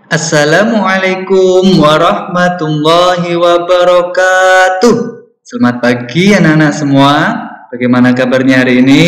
Assalamualaikum warahmatullahi wabarakatuh. Selamat pagi anak-anak semua. Bagaimana kabarnya hari ini?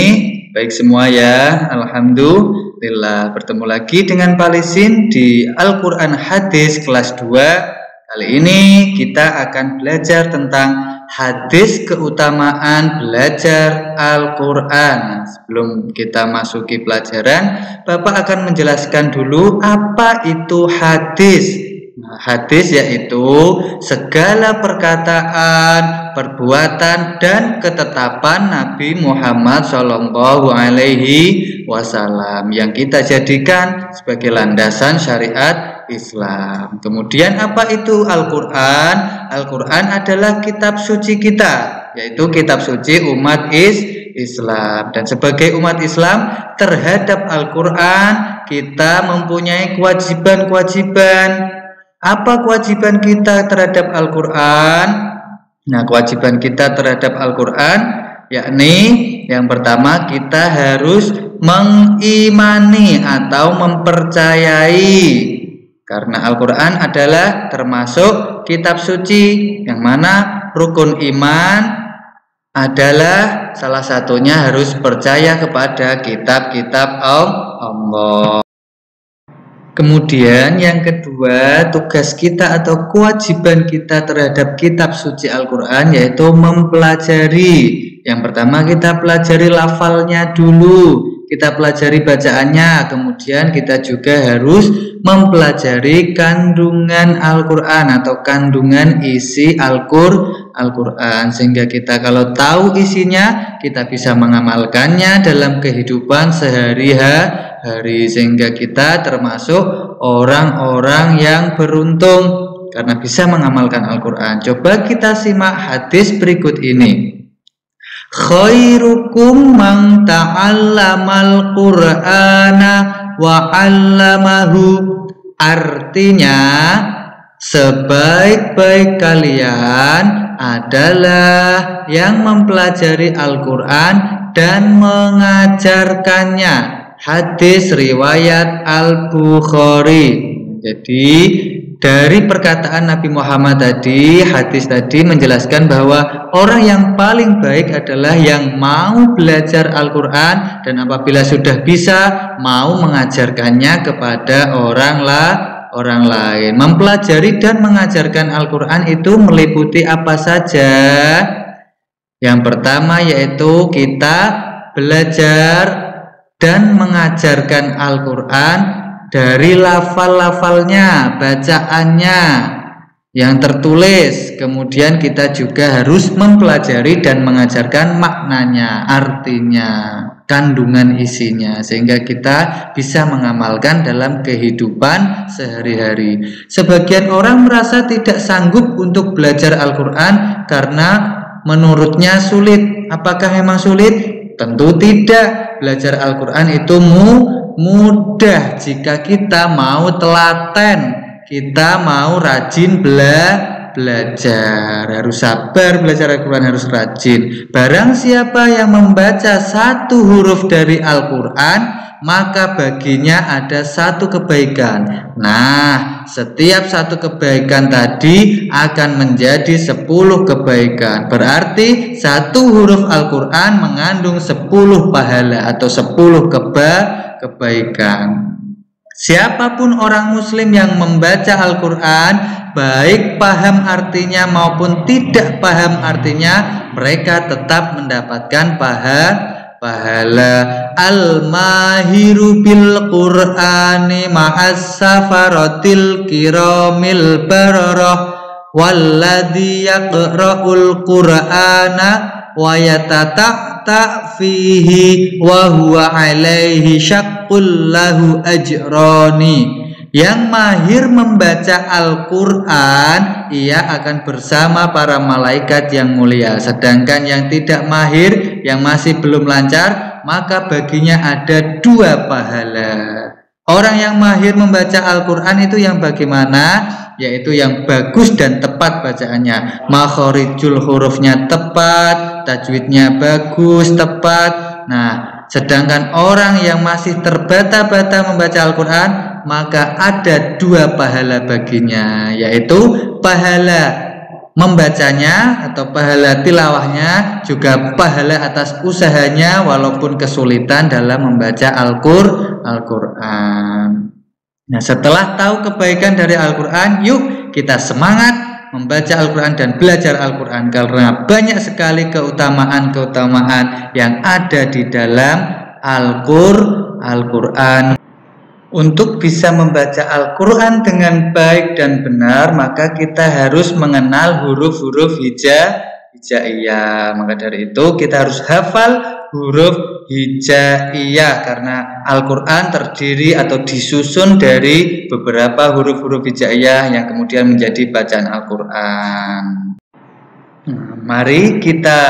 Baik semua ya, alhamdulillah. Bertemu lagi dengan Pak Lisin di Al-Quran Hadis kelas 2. Kali ini kita akan belajar tentang hadis keutamaan belajar Al-Quran. Sebelum kita masuki pelajaran, Bapak akan menjelaskan dulu apa itu hadis. Hadis yaitu segala perkataan, perbuatan, dan ketetapan Nabi Muhammad SAW yang kita jadikan sebagai landasan syariat Islam. Kemudian apa itu Al-Quran? Al-Quran adalah kitab suci kita, yaitu kitab suci umat Islam. Dan sebagai umat Islam terhadap Al-Quran kita mempunyai kewajiban-kewajiban. Apa kewajiban kita terhadap Al-Quran? Nah, kewajiban kita terhadap Al-Quran yakni yang pertama kita harus mengimani atau mempercayai, karena Al-Quran adalah termasuk kitab suci, yang mana rukun iman adalah salah satunya harus percaya kepada kitab-kitab Allah. Kemudian yang kedua, tugas kita atau kewajiban kita terhadap kitab suci Al-Quran yaitu mempelajari. Yang pertama kita pelajari lafalnya dulu, kita pelajari bacaannya, kemudian kita juga harus mempelajari kandungan Al-Quran atau kandungan isi Al-Quran, sehingga kita kalau tahu isinya kita bisa mengamalkannya dalam kehidupan sehari-hari, sehingga kita termasuk orang-orang yang beruntung karena bisa mengamalkan Al-Quran. Coba kita simak hadis berikut ini. Khairukum man ta'allamal Qur'ana wa 'allamahu. Artinya, sebaik-baik kalian adalah yang mempelajari Al-Quran dan mengajarkannya. Hadis riwayat Al-Bukhari. Jadi dari perkataan Nabi Muhammad tadi, hadis tadi menjelaskan bahwa orang yang paling baik adalah yang mau belajar Al-Quran dan apabila sudah bisa mau mengajarkannya kepada orang lain. Mempelajari dan mengajarkan Al-Quran itu meliputi apa saja? Yang pertama yaitu kita belajar dan mengajarkan Al-Quran dari lafal-lafalnya, bacaannya yang tertulis. Kemudian kita juga harus mempelajari dan mengajarkan maknanya, artinya, kandungan isinya, sehingga kita bisa mengamalkan dalam kehidupan sehari-hari. Sebagian orang merasa tidak sanggup untuk belajar Al-Quran karena menurutnya sulit. Apakah memang sulit? Tentu tidak. Belajar Al-Quran itu mudah jika kita mau telaten, kita mau rajin belajar, harus sabar belajar Al-Quran, harus rajin. Barang siapa yang membaca satu huruf dari Al-Quran, maka baginya ada satu kebaikan. Nah, setiap satu kebaikan tadi akan menjadi 10 kebaikan. Berarti satu huruf Al-Quran mengandung 10 pahala atau 10 kebaikan. Siapapun orang muslim yang membaca Al-Quran, baik paham artinya maupun tidak paham artinya, mereka tetap mendapatkan pahala. Al-mahiru bil Qur'ani ma'as safaratil kiramil bararah walladhi yaqra'ul Qur'ana wa yatata'ta fihi wa huwa alaihi syaqqul lahu ajrani. Yang mahir membaca Al-Quran, ia akan bersama para malaikat yang mulia. Sedangkan yang tidak mahir, yang masih belum lancar, maka baginya ada 2 pahala. Orang yang mahir membaca Al-Quran itu yang bagaimana? Yaitu yang bagus dan tepat bacaannya. Makhorijul hurufnya tepat, tajwidnya bagus, tepat. Nah, sedangkan orang yang masih terbata-bata membaca Al-Quran, maka ada 2 pahala baginya, yaitu pahala membacanya atau pahala tilawahnya, juga pahala atas usahanya walaupun kesulitan dalam membaca Al-Quran. Nah, setelah tahu kebaikan dari Al-Quran, yuk kita semangat membaca Al-Quran dan belajar Al-Quran, karena banyak sekali keutamaan-keutamaan yang ada di dalam Al-Quran. Untuk bisa membaca Al-Quran dengan baik dan benar, maka kita harus mengenal huruf-huruf hijaiyah. Maka dari itu kita harus hafal huruf hijaiyah, karena Al-Quran terdiri atau disusun dari beberapa huruf-huruf hijaiyah yang kemudian menjadi bacaan Al-Quran. Mari kita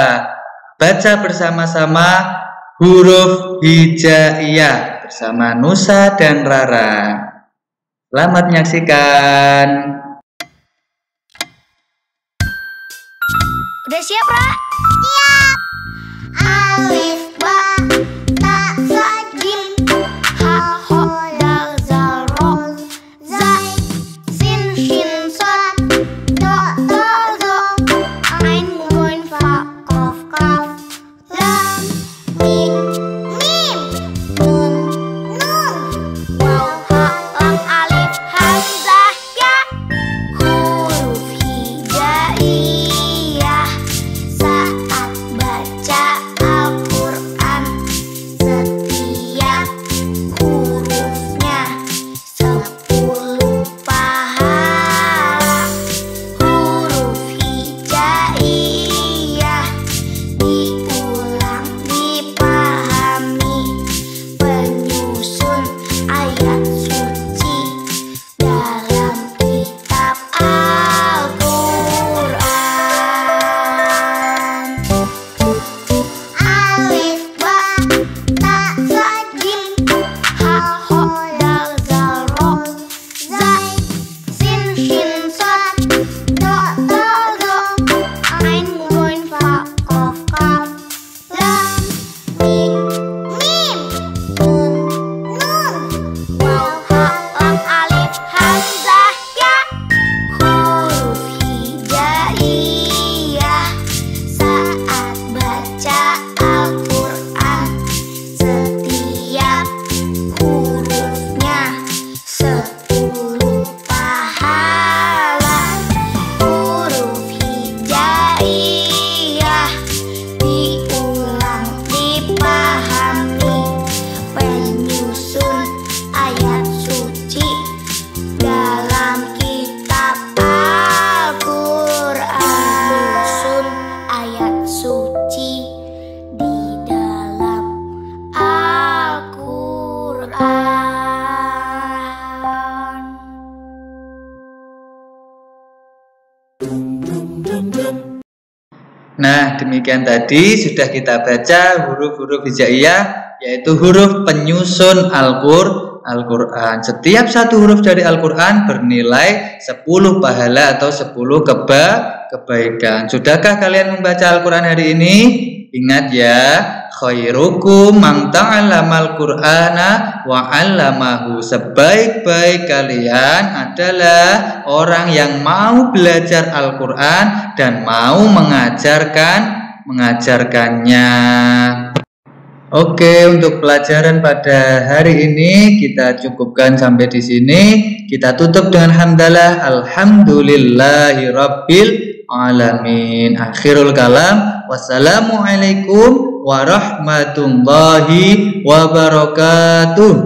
baca bersama-sama huruf hijaiyah bersama Nusa dan Rara. Selamat menyaksikan. Udah siap, Ra? Siap. Alif, ba, ta, sa, jim, ha, ho, dal, zal, ro, zai, sin, shin, sod, do, dal, do, ain, goin, fa, kof, kaf, lam, mim, nun, waw, ha, lam, alif, hamzah, ya. Huruf hijaiyah saat baca Al-Quran, setiap hurufnya 10 pahala. Huruf hijaiyah diulang, dipahami, penyusun ayat suci dalam kitab Al-Quran. Alif, ba, ta, sa, jim, ha, ho, dal, zal, ro, zai, sin, shin, sod, do, dal, do, ain, goin, fa, kof, kaf, lam, mim, nun, waw, ha, lam, alif, hamzah, ya. Huruf hijaiyah saat baca Al-Quran, setiap hurufnya 10 pahala. Huruf hijaiyah diulang, dipahami, penyusun ayat suci dalam kitab Al-Quran. Penyusun ayat suci di dalam Al-Quran. Nah, demikian tadi sudah kita baca huruf-huruf hijaiyah, yaitu huruf penyusun Al-Quran. Setiap satu huruf dari Al-Quran bernilai 10 pahala atau 10 kebaikan. Sudahkah kalian membaca Al-Quran hari ini? Ingat ya, khairukum man ta'allamal Qur'ana wa 'allamahu. Sebaik-baik kalian adalah orang yang mau belajar Al-Quran dan mau mengajarkannya. Oke, untuk pelajaran pada hari ini kita cukupkan sampai di sini. Kita tutup dengan hamdalah, alhamdulillahirabbil alamin. Akhirul kalam. Wassalamualaikum warahmatullahi wabarakatuh.